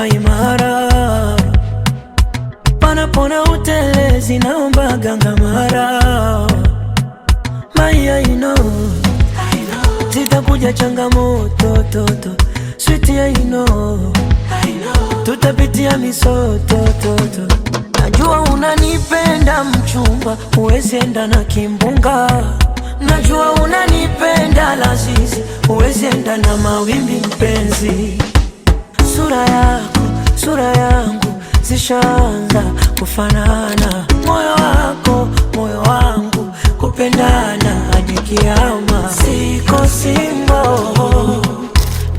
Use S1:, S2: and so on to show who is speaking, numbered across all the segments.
S1: simama imara, panapona utelezi naomba gangamara. Maya zitakuja changamoto toto, sweet tutapitia misoto toto. Najua unanipenda mchumba, huwezi enda na kimbunga. Najua unanipenda lazizi, huwezi enda na mawimbi mpenzi. Sura yangu zishaanza kufanana, moyo wako, moyo wangu, kupendana hadi kiama. Siko single,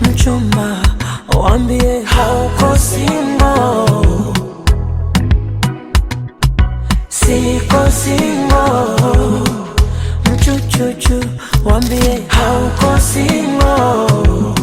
S1: mchumba, waambie hauko single. Siko single, mchuchuchu, waambie hauko single.